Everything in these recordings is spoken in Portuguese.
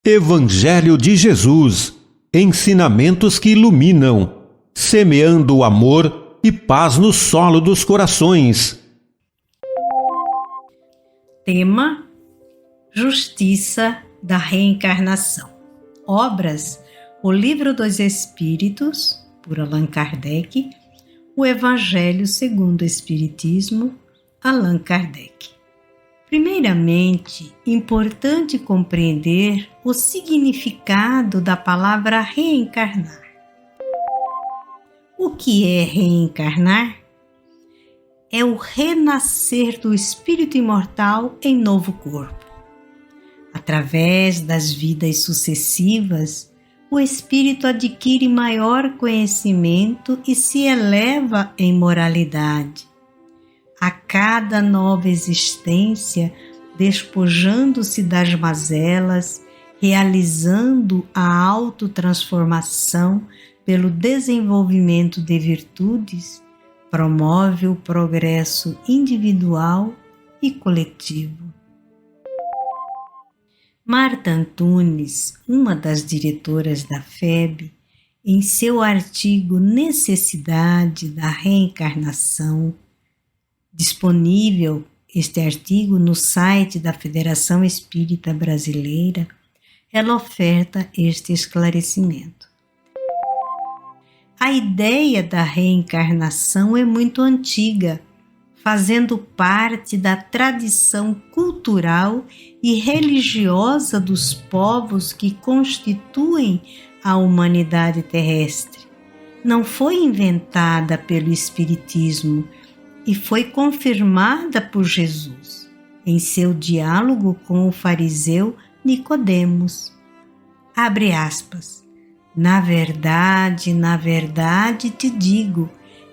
Evangelho de Jesus. Ensinamentos que iluminam, semeando o amor e paz no solo dos corações. Tema: Justiça da Reencarnação. Obras: O Livro dos Espíritos, por Allan Kardec. O Evangelho segundo o Espiritismo, Allan Kardec. Primeiramente, importante compreender o significado da palavra reencarnar. O que é reencarnar? É o renascer do espírito imortal em novo corpo. Através das vidas sucessivas, o espírito adquire maior conhecimento e se eleva em moralidade. A cada nova existência, despojando-se das mazelas, realizando a autotransformação pelo desenvolvimento de virtudes, promove o progresso individual e coletivo. Marta Antunes, uma das diretoras da FEB, em seu artigo Necessidade da Reencarnação, disponível este artigo no site da Federação Espírita Brasileira, ela oferta este esclarecimento. A ideia da reencarnação é muito antiga, fazendo parte da tradição cultural e religiosa dos povos que constituem a humanidade terrestre. Não foi inventada pelo Espiritismo e foi confirmada por Jesus em seu diálogo com o fariseu Nicodemos. Abre aspas. Na verdade te digo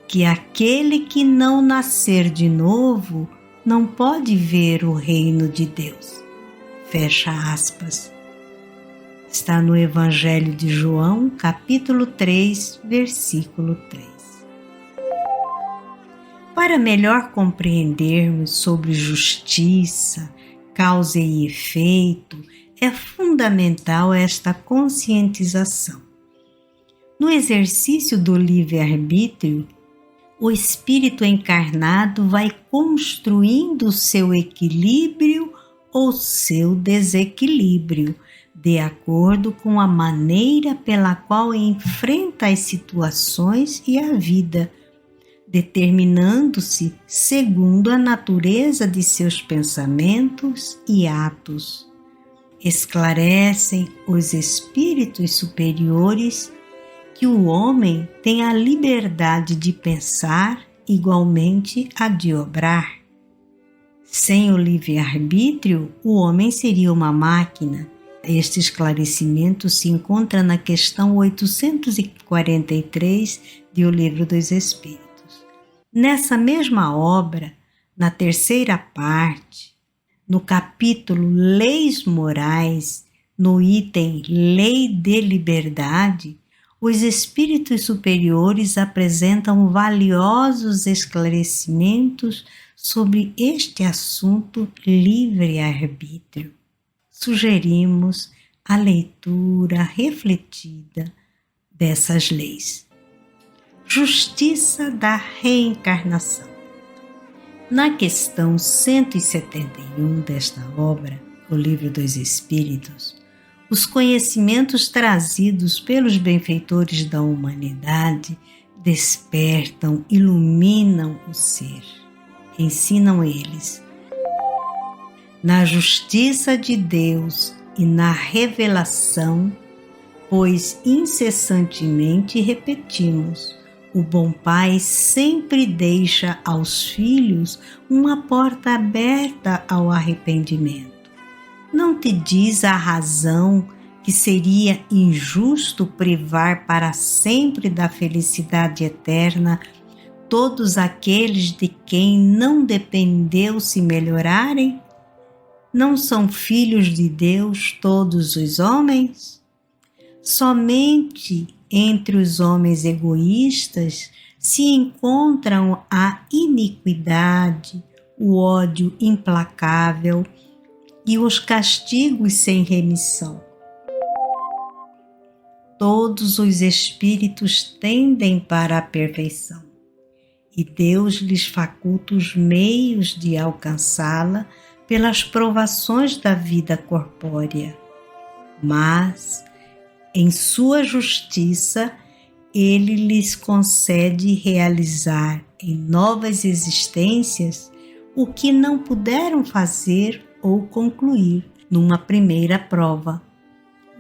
que aquele que não nascer de novo não pode ver o reino de Deus. Fecha aspas. Está no Evangelho de João, capítulo 3, versículo 3. Para melhor compreendermos sobre justiça, causa e efeito, é fundamental esta conscientização. No exercício do livre-arbítrio, o espírito encarnado vai construindo seu equilíbrio ou seu desequilíbrio, de acordo com a maneira pela qual enfrenta as situações e a vida, determinando-se segundo a natureza de seus pensamentos e atos. Esclarecem os espíritos superiores que o homem tem a liberdade de pensar, igualmente a de obrar. Sem o livre-arbítrio, o homem seria uma máquina. Este esclarecimento se encontra na questão 843 de O Livro dos Espíritos. Nessa mesma obra, na terceira parte, no capítulo Leis Morais, no item Lei de Liberdade, os espíritos superiores apresentam valiosos esclarecimentos sobre este assunto livre-arbítrio. Sugerimos a leitura refletida dessas leis. Justiça da Reencarnação. Na questão 171 desta obra, O Livro dos Espíritos, os conhecimentos trazidos pelos benfeitores da humanidade despertam, iluminam o ser. Ensinam eles: na justiça de Deus e na revelação, pois incessantemente repetimos, o bom pai sempre deixa aos filhos uma porta aberta ao arrependimento. Não te diz a razão que seria injusto privar para sempre da felicidade eterna todos aqueles de quem não dependeu se melhorarem? Não são filhos de Deus todos os homens? Somente entre os homens egoístas se encontram a iniquidade, o ódio implacável e os castigos sem remissão. todos os espíritos tendem para a perfeição, e Deus lhes faculta os meios de alcançá-la pelas provações da vida corpórea. Mas, em sua justiça, Ele lhes concede realizar em novas existências o que não puderam fazer ou concluir numa primeira prova.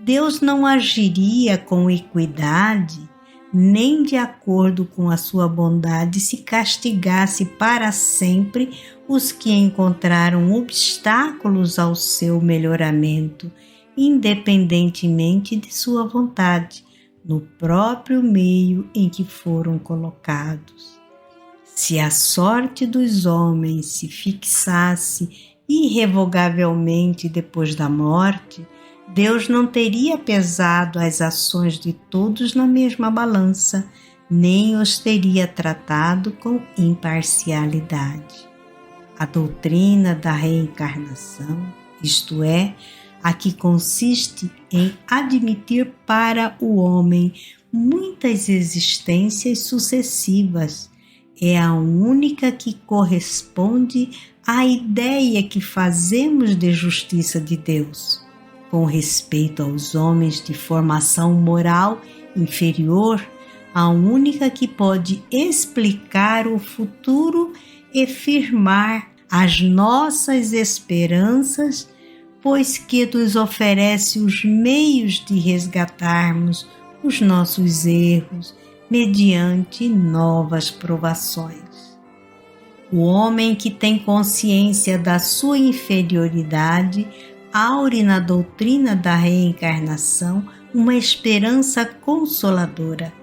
Deus não agiria com equidade nem de acordo com a sua bondade se castigasse para sempre os que encontraram obstáculos ao seu melhoramento, independentemente de sua vontade, no próprio meio em que foram colocados. Se a sorte dos homens se fixasse irrevogavelmente depois da morte, Deus não teria pesado as ações de todos na mesma balança, nem os teria tratado com imparcialidade. A doutrina da reencarnação, isto é, a que consiste em admitir para o homem muitas existências sucessivas, é a única que corresponde à ideia que fazemos de justiça de Deus. Com respeito aos homens de formação moral inferior, a única que pode explicar o futuro e firmar as nossas esperanças, pois que nos oferece os meios de resgatarmos os nossos erros mediante novas provações. O homem que tem consciência da sua inferioridade aure na doutrina da reencarnação uma esperança consoladora.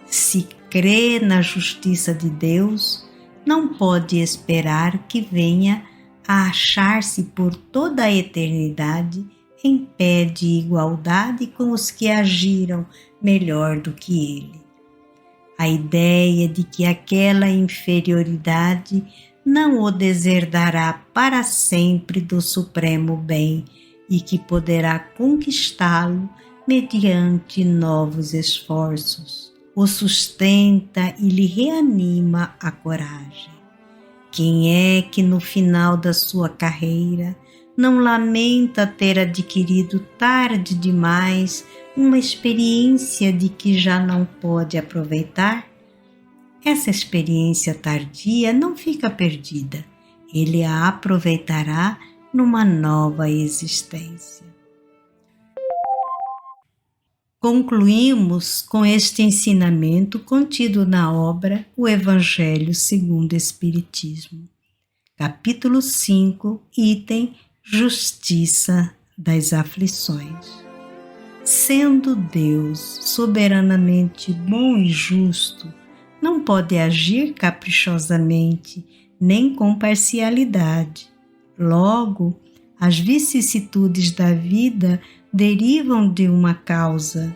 Se crê na justiça de Deus, não pode esperar que venha a achar-se por toda a eternidade em pé de igualdade com os que agiram melhor do que ele. A ideia de que aquela inferioridade não o deserdará para sempre do supremo bem e que poderá conquistá-lo mediante novos esforços, o sustenta e lhe reanima a coragem. Quem é que no final da sua carreira não lamenta ter adquirido tarde demais uma experiência de que já não pode aproveitar? Essa experiência tardia não fica perdida, ele a aproveitará numa nova existência. Concluímos com este ensinamento contido na obra O Evangelho segundo o Espiritismo, capítulo 5, item Justiça das Aflições. Sendo Deus soberanamente bom e justo, não pode agir caprichosamente, nem com parcialidade. Logo, as vicissitudes da vida derivam de uma causa.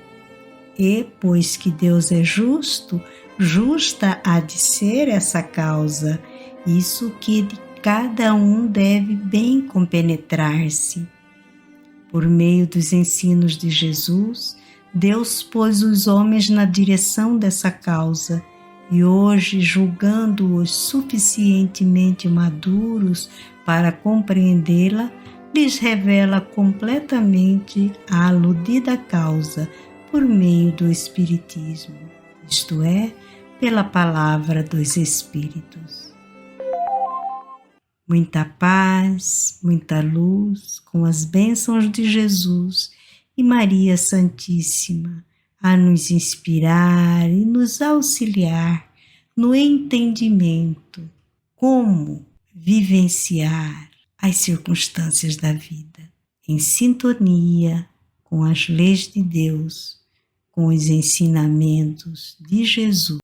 E, pois que Deus é justo, justa há de ser essa causa, isso que de cada um deve bem compenetrar-se. Por meio dos ensinos de Jesus, Deus pôs os homens na direção dessa causa, e hoje, julgando-os suficientemente maduros para compreendê-la, lhes revela completamente a aludida causa por meio do Espiritismo, isto é, pela palavra dos Espíritos. Muita paz, muita luz, com as bênçãos de Jesus e Maria Santíssima, a nos inspirar e nos auxiliar no entendimento como vivenciar as circunstâncias da vida, em sintonia com as leis de Deus, com os ensinamentos de Jesus.